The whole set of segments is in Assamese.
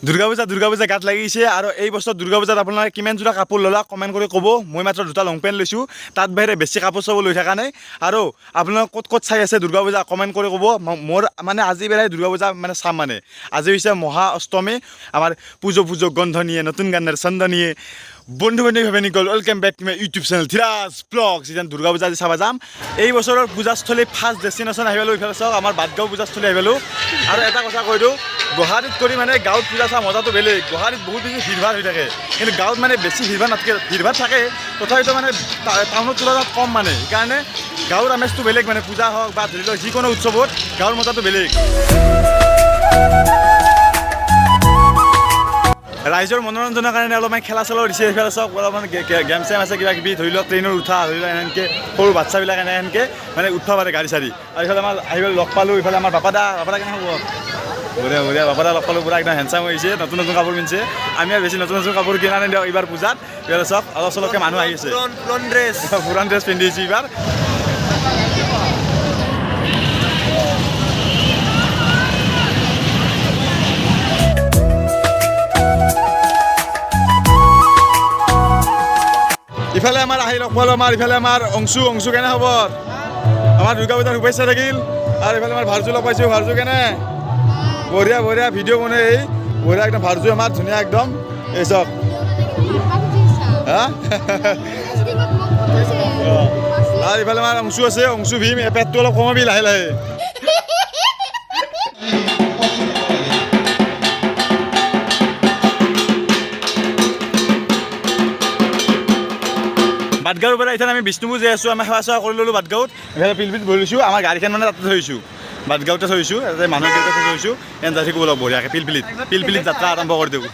দুৰ্গা পূজা গাত লাগিছে আৰু এই বছৰ দুৰ্গা পূজাত আপোনালোকে কিমান জোৰা কাপোৰ ল'লা কমেণ্ট কৰি ক'ব। মই মাত্ৰ দুটা লং পেণ্ট লৈছোঁ, তাত বাহিৰে বেছি কাপোৰ চাপোৰ লৈ থকা নাই। আৰু আপোনালোকে ক'ত চাই আছে দুৰ্গা পূজা কমেণ্ট কৰি ক'ব। মোৰ মানে আজি বেলাই দুৰ্গা পূজা মানে চাম মানে আজি হৈছে মহা অষ্টমী। আমাৰ পুজো গন্ধ নিয়ে নতুন গানেৰ ছন্দ নিয়ে বন্ধু বান্ধৱী ভাবে নিকল welcome back to my YouTube channel Dhiraj vlogs. যেন দুৰ্গা পূজা আজি চাব যাম। এই বছৰৰ পূজাস্থলী ফাৰ্ষ্ট ডেষ্টিনেশ্যন আহি পালোঁ। ইফালে চাওক আমাৰ বাটগাঁও পূজাস্থলী আহি পালোঁ। আৰু এটা কথা কৈ দিওঁ, গুৱাহাটীত কৰি মানে গাঁৱত পূজা চোৱা মজাটো বেলেগ। গুৱাহাটীত বহুত বেছি ভিৰ ভাৰ হৈ থাকে, কিন্তু গাঁৱত মানে বেছি ভিৰ ভাৰ নাথাকে। ভিৰ ভাৰ থাকে তথাপিতো মানে টাউনত তুলনাত কম মানে। সেইকাৰণে গাঁৱৰ আমেজটো বেলেগ মানে পূজা হওক বা ধৰি লওক যিকোনো উৎসৱত গাঁৱৰ মজাটো বেলেগ। ৰাইজৰ মনোৰঞ্জনৰ কাৰণে অলপমান খেলা চেলাও দিছে। এইফালে চাওক অলপমান গেম চেম আছে, কিবা কিবি ধৰি লওক ট্ৰেইনৰ উঠা ধৰি লওক এনেকৈ সৰু বাচ্ছাবিলাক এনেকৈ মানে উঠবা পাৰে গাড়ী চাড়ী। আৰু ইফালে আমাৰ আহি লগ পালোঁ। ইফালে আমাৰ বাপাদা কেনে হ'ব বঢ়িয়া বাপাদা লগ পালোঁ। পুৰা একদম হেণ্ডচাম হৈছে, নতুন কাপোৰ পিন্ধিছে। আমি আৰু বেছি নতুন কাপোৰ কিনা নাই দিয়ক এইবাৰ পূজাত। ইফালে চাওক অলপ চলপকৈ মানুহ আহিছে, পুৰাণ ড্ৰেছ পিন্ধিছে এইবাৰ। ইফালে আমাৰ আহি লগ পালোঁ ইফালে আমাৰ অংশু কেনে খবৰ? আমাৰ দুৰ্গা পূজাৰ শুভেচ্ছা থাকিল। আৰু ইফালে আমাৰ ভাৰ্জু লগ পাইছোঁ। ভাৰ্জু কেনে? বঢ়িয়া ভিডিঅ' বনাই এই বঢ়িয়া একদম ভাৰ্জু আমাৰ ধুনীয়া একদম। এই চাওক হা আৰু ইফালে আমাৰ অংশু আছে, অংশু ভীম। পেটটো অলপ কমাবি লাহে লাহে। বাটগাঁৱৰ পৰা এতিয়া আমি বিষ্ণুপুৰ যাই আছোঁ। আমি সেৱা চেৱা কৰি ল'লোঁ বাটগাঁৱত। এইফালে পিলপিলিত বহি লৈছোঁ। আমাৰ গাড়ীখন মানে তাতে থৈছোঁ, বাটগাঁৱতে থৈছোঁ। তাতে মানুহ কেইটা থৈছোঁ। এন যাই থাকিব অলপ বঢ়িয়াকৈ পিলপিলিত যাত্ৰা আৰম্ভ কৰি দিওঁ।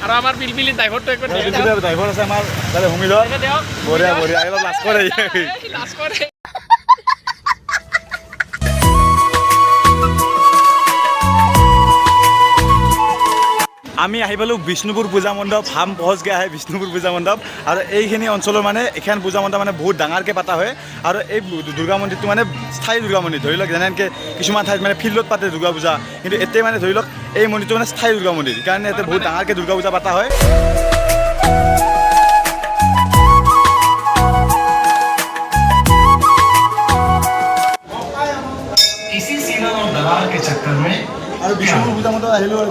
আৰু আমাৰ পিলপিলিত ড্ৰাইভাৰটো ড্ৰাইভাৰ আছে আমাৰ তাতে সুমিলৰ। বঢ়িয়া অলপ লাজ কৰে। আমি আহি পালোঁ বিষ্ণুপুৰ পূজা মণ্ডপ। হাম পহচকৈ আহে বিষ্ণুপুৰ পূজা মণ্ডপ। আৰু এইখিনি অঞ্চলৰ মানে এইখন পূজা মণ্ডপ মানে বহুত ডাঙৰকৈ পতা হয়। আৰু এই দুৰ্গা মন্দিৰটো মানে স্থায়ী দুৰ্গা মন্দিৰ। ধৰি লওক যেনেকৈ কিছুমান ঠাইত মানে ফিল্ডত পাতে দুৰ্গা পূজা, কিন্তু এতিয়া মানে ধৰি লওক এই মন্দিৰটো মানে স্থায়ী দুৰ্গা মন্দিৰ। সেইকাৰণে ইয়াতে বহুত ডাঙৰকৈ দুৰ্গা পূজা পতা হয়। আৰু বিষ্ণুপুৰ পূজা মণ্ডপ আহিলোঁ। আৰু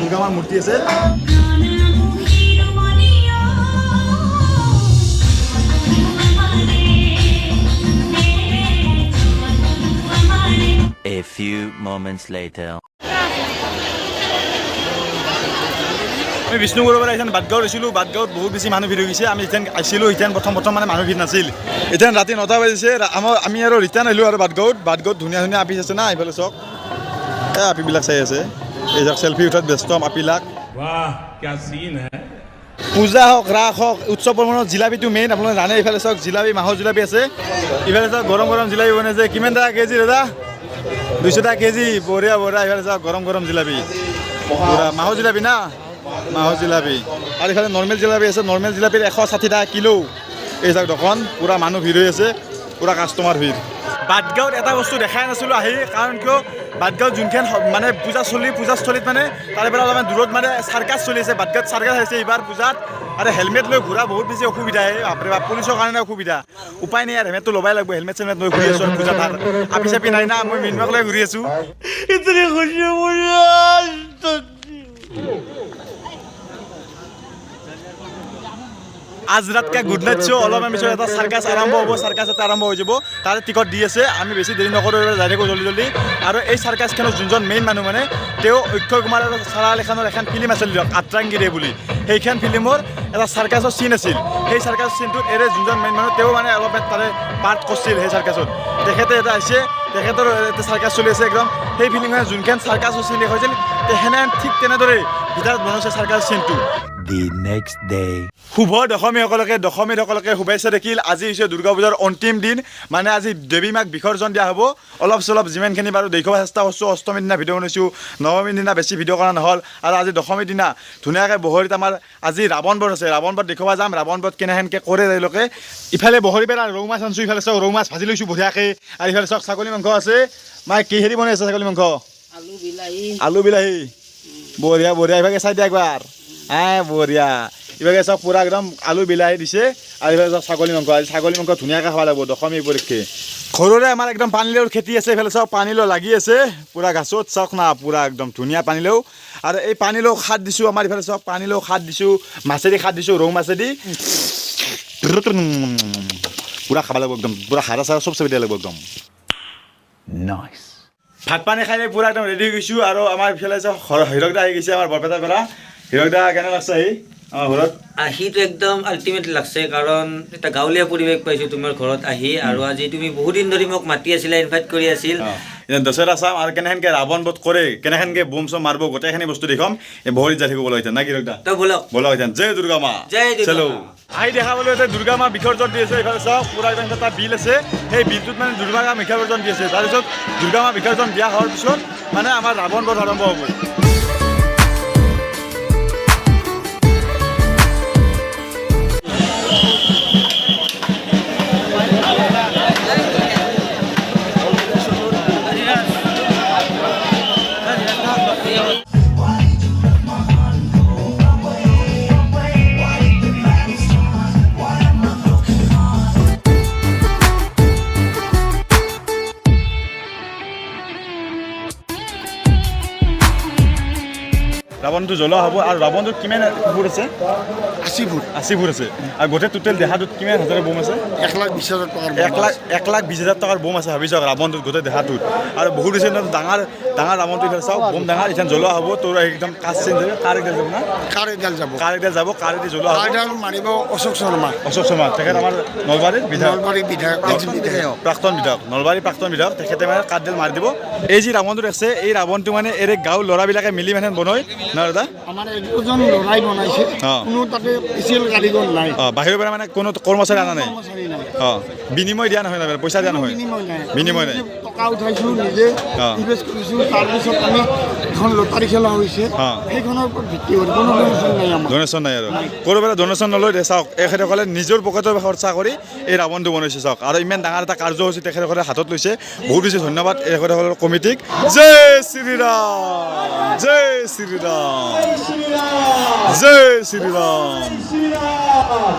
দুৰ্গা মাৰ মূৰ্তি আছে। A few moments later. আমি বিষ্ণুপুৰৰ পৰা এতিয়া বাটগাঁৱত আহিছিলোঁ। বাটগাঁৱত বহুত বেছি মানুহ ভিৰ হৈ গৈছে। আমি এতিয়া আহিছিলোঁ, এতিয়া প্ৰথম মানে মানুহ ভিৰ নাছিল। এতিয়া ৰাতি 9টা বাজিছে। আমি আৰু ৰিটাৰ্ণ আহিলোঁ আৰু বাটগাঁৱত ধুনীয়া আপিচ আছে না। এইফালে চাওক এই আপিবিলাক চাই আছে। এই যাক চেল্ফি উঠাত ব্যস্ত আপিলাক। পূজা হওক ৰাস হওক উৎসৱ পাৰ্বণত জিলাপিটো মেইন, আপোনালোকে জানে। এইফালে চাওক জিলাপি, মাহৰ জিলাপি আছে। ইফালে চাওক গৰম জিলাপি বনাইছে। কিমান টকা কেজি দাদা? 200 টকা কেজি। বঢ়িয়া। ইফালে চাওক গৰম জিলাপি, পুৰা মাহৰ জিলাপি না, মাহৰ জিলাপি। আৰু ইফালে নৰ্মেল জিলাপি আছে। নৰ্মেল জিলাপিৰ 160 টকা কিলো। এই চাওক দোকান পুৰা মানুহ ভিৰ হৈ আছে, পুৰা কাষ্টমাৰ ভিৰ। বাটগাঁৱত এটা বস্তু দেখাই নাছিলোঁ আহি, কাৰণ কিয় বাটগাঁৱত যোনখন মানে পূজাস্থলীত মানে তাৰে পৰা অলপমান দূৰত মানে চাৰ্কাছ চলি আছে। বাটগাঁৱত চাৰ্কাছ আহিছে এইবাৰ পূজাত। আৰু হেলমেট লৈ ঘূৰা বহুত বেছি অসুবিধা। বাপৰে বাপ, পুলিচৰ কাৰণে অসুবিধা। উপায় নাই আৰু হেলমেটটো ল'বই লাগিব। হেলমেট চেলমেট লৈ ঘূৰি আছোঁ পূজাত। আপি চাপি নাই না, মই মিনবাক লৈ ঘূৰি আছোঁ। আজ ৰাতকে গুড নাইট শ্ব'। অলপমান পিছত এটা চাৰ্কাছ আৰম্ভ হ'ব। চাৰ্কাছ এটা আৰম্ভ হৈ যাব, তাতে টিকট দি আছে। আমি বেছি দেৰি নকৰোঁ, যাই থাকোঁ জল্দি। আৰু এই চাৰ্কাছখনৰ যোনজন মেইন মানুহ মানে তেওঁ অক্ষয় কুমাৰ আৰু ছাৰা আলি খানৰ এখন ফিল্ম আছিল দিয়ক, আত্ৰাংগিৰে বুলি। সেইখন ফিল্মৰ এটা চাৰ্কাছৰ চিন আছিল। সেই চাৰ্কাছ চিনটোত যোনজন মেইন মানুহ তেওঁ মানে অলপমান তাৰে পাৰ্ট কৰিছিল সেই চাৰ্কাছত। তেখেতে এটা আহিছে, তেখেতৰ এটা চাৰ্কাছ চলি আছে একদম। সেই ফিল্মখনে যোনখন চাৰ্কাছৰ চিন দেখুৱাইছিল ঠিক তেনেদৰে ভিতৰত বনাইছে চাৰ্কাছ চিনটো। The next day. শুভ দশমীসকলকে শুভেচ্ছা থাকিল। আজি হৈছে দুৰ্গা পূজাৰ অন্তিম দিন, মানে আজি দেৱী মাক বিসৰ্জন দিয়া হ'ব। অলপ চলপ যিমানখিনি বাৰু দেখুৱাব চেষ্টা কৰিছোঁ। অষ্টমীৰ দিনা ভিডিঅ' বনাইছোঁ, নৱমীৰ দিনা বেছি ভিডিঅ' কৰা নহ'ল। আৰু আজি দশমীৰ দিনা ধুনীয়াকৈ বহৰীত আমাৰ আজি ৰাৱণ বধ আছে। ৰাৱণ বধ দেখুৱাব যাম। ৰাৱণ বধ কেনেহেনকৈ কৰে তেওঁলোকে। ইফালে বহৰীৰ পৰা ৰৌ মাছ আনিছোঁ। ইফালে চাওক ৰৌ মাছ ভাজি লৈছোঁ বঢ়িয়াকৈ। আৰু ইফালে চাওক ছাগলী মাংস আছে। মায়ে কি হেৰি বনাই আছে ছাগলী মাংস? আলু বিলাহী বঢ়িয়া বঢ়িয়া ইভাগে চাই দিয়া একবাৰ বঢ়িয়া ইভাগে চব পূৰা একদম আলু বিলাহী দিছে আৰু ইভাগে চব ছাগলী মাংস আজি ছাগলী মাংস ধুনীয়াকৈ খাব লাগিব দশমী উপলক্ষে ঘৰৰে আমাৰ একদম পানীলাওৰ খেতি আছে এইফালে চব পানীলাও লাগি আছে পূৰা গাছত চাওক না পূৰা একদম ধুনীয়া পানীলাও আৰু এই পানীলাও খাদ দিছোঁ আমাৰ ইফালে চব পানীলাও খাদ দিছোঁ মাছেদি খাদ দিছোঁ ৰৌ মাছেদি পূৰা খাব লাগিব একদম পূৰা হাৰা চাৰা চব চব দিয়া লাগিব একদম Nice. ভাত পানী খাই পূৰা একদম ৰেডি হৈ গৈছোঁ আৰু আমাৰ ইফালে হিৰকদা আহি গৈছে আমাৰ বৰপেটাৰ পৰা হিৰকদা কেনে লাগছে আহি আমাৰ ঘৰত আহিতো একদম আল্টিমেট লাগছে কাৰণ এটা গাঁৱলীয়া পৰিৱেশ পাইছোঁ তোমাৰ ঘৰত আহি আৰু আজি তুমি বহুত দিন ধৰি মোক মাতি আছিলা ইনভাইট কৰি আছিল দশেৰা চাম আৰু কেনেহেনকৈ ৰাৱণ বধ কৰে কেনেহেনকৈ বোম চম মাৰিব গোটেইখিনি বস্তু দেখুৱাম এই ভৰিত যাই থাকিব এতিয়া না কি হিৰকদা তই বলক ব'লক এতিয়া জয় দুৰ্গা মা জয় দুৰ্গা চলো মা। আহি দেখাবলৈ আছে দুৰ্গা মা বিসৰ্জন দি আছে এইফালে চাওক পূৰা একদম এটা বিল আছে সেই বিলটোত মানে দুৰ্গা মা বিসৰ্জন দি আছে তাৰপিছত দুৰ্গা মা বিসৰ্জন দিয়া হোৱাৰ পিছত মানে আমাৰ ৰাৱণ বধ আৰম্ভ হ'ব ৰাৱণটো জ্বলোৱা হ'ব আৰু ৰাৱণটোত কিমান ফুট আছে 80 ফুট 80 ফুট আছে আৰু গোটেই টোটেল দেহাটোত কিমান হাজাৰ বোম আছে 1,20,000 টকাৰ 1,20,000 টকাৰ বোম আছে ভাবি চাওক ৰাৱণটোত গোটেই দেহাটোত আৰু বহুত হৈছে ডাঙৰ ডাঙৰ ৰাৱণটো ইফালে চাওক বোম ডাঙৰ এতিয়া জ্বলোৱা হ'ব তোৰ একদম কাজ চেঞ্জ হ'ব কাৰ একডাল যাব না কাৰ এডাল যাব কাৰ একডাল যাব কাৰেদি জ্বলোৱা হ'ব কাৰডাল মাৰিব অশোক শৰ্মা অশোক শৰ্মা তেখেত আমাৰ নলবাৰীৰ বিধায়ক নলবাৰী বিধায়ক বিধায়ক প্ৰাক্তন বিধায়ক নলবাৰীৰ প্ৰাক্তন বিধায়ক তেখেতে মানে কাঠডাল মাৰি দিব এই যি ৰাৱণটো আছে এই ৰাৱণটো মানে এই গাঁৱৰ ল'ৰাবিলাকে মিলি মানে বনায় না দাদা আমাৰ এজন ল'ৰাই বনাইছে কোনো তাতে স্পেচিয়েল কাৰিকৰ নাই বাহিৰৰ পৰা মানে কোনো কৰ্মচাৰী অনা নাই কৰ্মচাৰী নাই বিনিময় দিয়া নহয় তাৰমানে পইচা দিয়া নহয় বিনিময় নাই বিনিময় নাই নিজে টকা উঠাইছোঁ নিজে ইনভেষ্ট কৰিছোঁ তাৰপিছত আমি এখন লটাৰী খেলা হৈছে সেইখনৰ ওপৰত ভিত্তি কৰি কোনো ডনেশ্যন নাই আমাৰ ডনেশ্যন নাই আৰু ক'ৰ পৰা ডনেশ্যন নলয় দে চাওক এখেতসকলে নিজৰ পকেটৰ খৰচা কৰি এই ৰাৱণটো বনাইছে চাওক আৰু ইমান ডাঙৰ এটা কাৰ্যসূচী তেখেতসকলে হাতত লৈছে বহুত বেছি ধন্যবাদ এখেতসকলৰ কমিটিক জয় শ্ৰীৰাম জয় শ্ৰীৰাম জয় শ্ৰীৰাম জয় শ্ৰীৰাম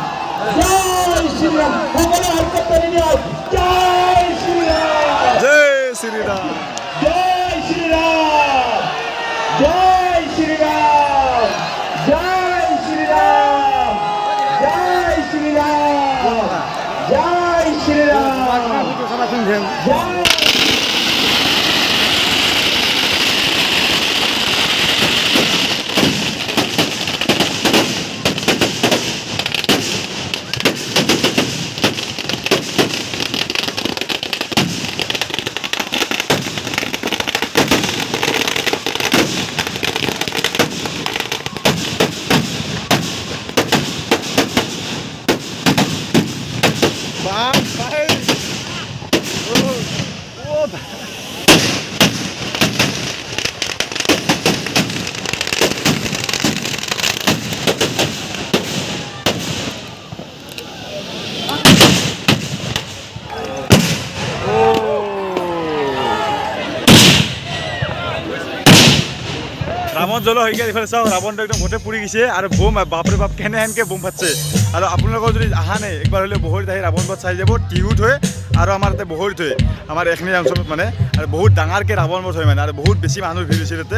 ৰাৱণ জ্বলোৱা হৈ গ'ল এইফালে চাওক ৰাৱণটো একদম গোটেই পুৰি গৈছে আৰু বোম বাপৰে বাপ কেনেহেনকৈ বোম ফাটছে আৰু আপোনালোকৰ যদি অহা নাই একবাৰ হ'লে বহৰিত আহি ৰাৱণ বধ চাই যাব টিহুত হয় আৰু আমাৰ তাতে বহৰিত হয় আমাৰ এইখিনি অঞ্চলত মানে আৰু বহুত ডাঙৰকৈ ৰাৱণ বধ হয় মানে আৰু বহুত বেছি মানুহ ভিৰ হৈছে তাতে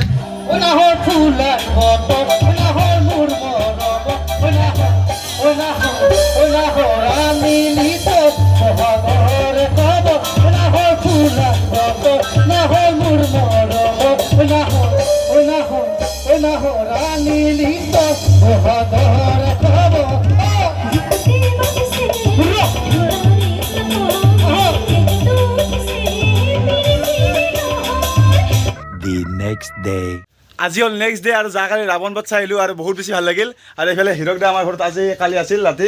The next day. আজি হ'ল নেক্সট ডে আৰু যোৱাকালি ৰাৱণ বধ চাই আহিলোঁ আৰু বহুত বেছি ভাল লাগিল আৰু এইফালে হিৰকদা আমাৰ ঘৰত আজি কালি আছিল ৰাতি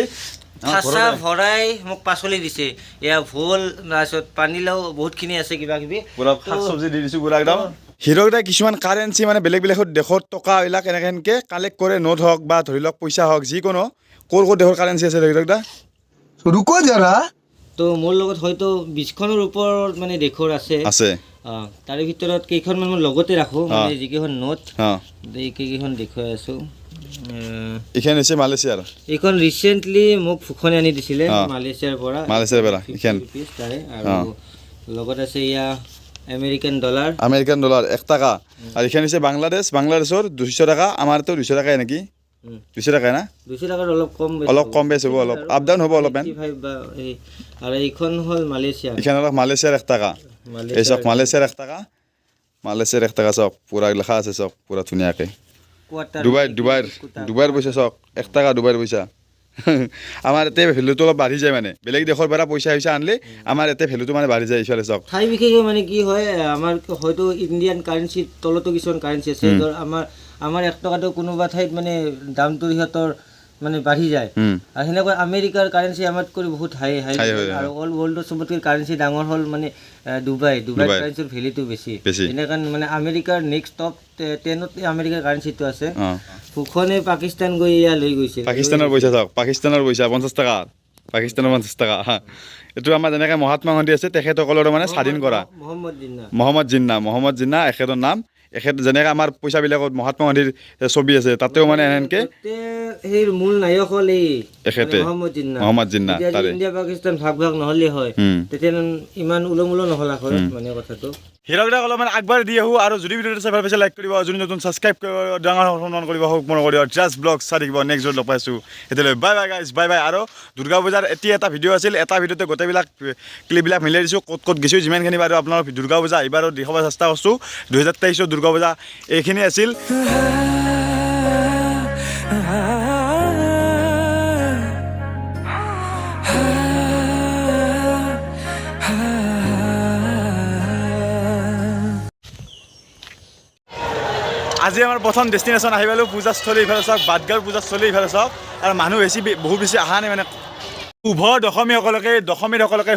খাচা ভৰাই মোক পাচলি দিছে এয়া ভোল তাৰপিছত পানীলাও বহুতখিনি আছে কিবা কিবি পুৰা শাক চব্জি দি দিছোঁ পুৰা একদম হিৰকদাই কিছুমান কাৰেঞ্চি মানে বেলেগ বেলেগ দেশত টকা এইবিলাক এনেকৈ কালেক্ট কৰে নোট হওক বা ধৰি লওক পইচা হওক যিকোনো ক'ৰ ক'ৰ দেশৰ কাৰেঞ্চি আছে হিৰকদা रुको जरा তো মোৰ লগত হয়তো 20খনৰ ওপৰত মানে দেশৰ আছে আছে তাৰে ভিতৰত কেইখনমান মই লগতে ৰাখোঁ মানে যিকেইখন নোট অঁ এইকেইখন দেখুৱাই আছোঁ এইখন হৈছে মালয়েছিয়াৰ এইখন ৰিচেণ্টলি মোক ফুকনে আনি দিছিলে মালয়েছিয়াৰ পৰা মালয়েছিয়াৰ পৰা এইখন পিচ তাৰে আৰু লগত আছে এয়া আমেৰিকান ডলাৰ আমেৰিকান ডলাৰ 1 টকা আৰু এইখন হৈছে বাংলাদেশৰ 200 টকা আমাৰতো 200 টকাই নেকি 200 টকাই না 200 টকাৰ অলপ কম বেছ হ'ব অলপ আপ ডাউন হ'ব অলপমান 55 বা এই আৰু এইখন হ'ল মালয়েছিয়া এইখন অলপ মালয়েছিয়াৰ 1 টকা এই চাওক মালয়েছিয়াৰ 1 টকা চাওক পুৰা লেখা আছে চাওক পুৰা ধুনীয়াকৈ ডুবাইৰ পইচা চাওক 1 টকা ডুবাইৰ পইচা আমাৰ ইয়াতে ভেলুটো অলপ বাঢ়ি যায় মানে বেলেগ দেশৰ পৰা পইচা আনিলে আমাৰ ইয়াতে ভেলুটো মানে বাঢ়ি যায় এইফালে চাওক ঠাই বিশেষে মানে কি হয় আমাৰ হয়তো ইণ্ডিয়ান কাৰেঞ্চিৰ তলতো কিছুমান কাৰেঞ্চি আছে ধৰ আমাৰ 1 টকাটো কোনোবা ঠাইত মানে দামটো সিহঁতৰ মানে বাঢ়ি যায় আৰু সেনেকৈ আমেৰিকাৰ কাৰেঞ্চি আমাতকৈ বহুত হাই আৰু অল ৱৰ্ল্ডৰ চবতকৈ কাৰেঞ্চি ডাঙৰ হ'ল মানে ডুবাই কাৰেঞ্চিৰ ভেলিউটো বেছি এনেকাৰণে মানে আমেৰিকাৰ নেক্সট টপ 10ত আমেৰিকাৰ কাৰেঞ্চিটো আছে ফুকনে পাকিস্তান গৈ এয়া লৈ গৈছিল পাকিস্তানৰ পইচা চাওক পাকিস্তানৰ পইচা 50 টকা পাকিস্তানৰ 50 টকা এইটো আমাৰ যেনেকৈ মহাত্মা গান্ধী আছে তেখেতসকলৰ মানে স্বাধীন কৰা মহম্মদ জিন্না এখেতৰ নাম এখেত যেনেকৈ আমাৰ পইচাবিলাকত মহাত্মা গান্ধীৰ ছবি আছে তাতেও মানে এনেকৈ সেই মূল নায়ক হ'ল এই এখেতে মহম্মদ জিন্না তাৰে ইণ্ডিয়া পাকিস্তান ভাগ নহ'লে হয় তেতিয়া ইমান উলমুলো নহ'লা হয় মানে কথাটো হিৰকদাক অলপমান আগবাঢ়ি দি আহোঁ আৰু যদি ভিডিঅ'টো চাই ভাল পাইছে লাইক কৰিব যদি নতুন ছাবস্ক্ৰাইব কৰিব ডাঙৰ সন্মান কৰিব হওক মন কৰিব জাষ্ট ব্লগ চাই থাকিব নেক্সট ভিডিঅ'ত লগ পাইছোঁ এতিয়ালৈ বাই গাইজ বাই আৰু দুৰ্গা পূজাৰ এটা ভিডিঅ' আছিল এটা ভিডিঅ'তে গোটেইবিলাক ক্লিপবিলাক মিলাই দিছোঁ ক'ত গৈছোঁ যিমানখিনি বাৰু আপোনাৰ দুৰ্গা পূজা এইবাৰো দেখাব চেষ্টা কৰিছোঁ 2023 দুৰ্গা পূজা এইখিনি আছিল আজি আমাৰ প্ৰথম ডেষ্টিনেশ্যন আহি পালোঁ পূজাস্থলী ইফালে চাওক বাটগাঁৱৰ পূজাস্থলী ইফালে চাওক আৰু মানুহ বহুত বেছি অহা নাই মানে শুভ দশমীসকলকে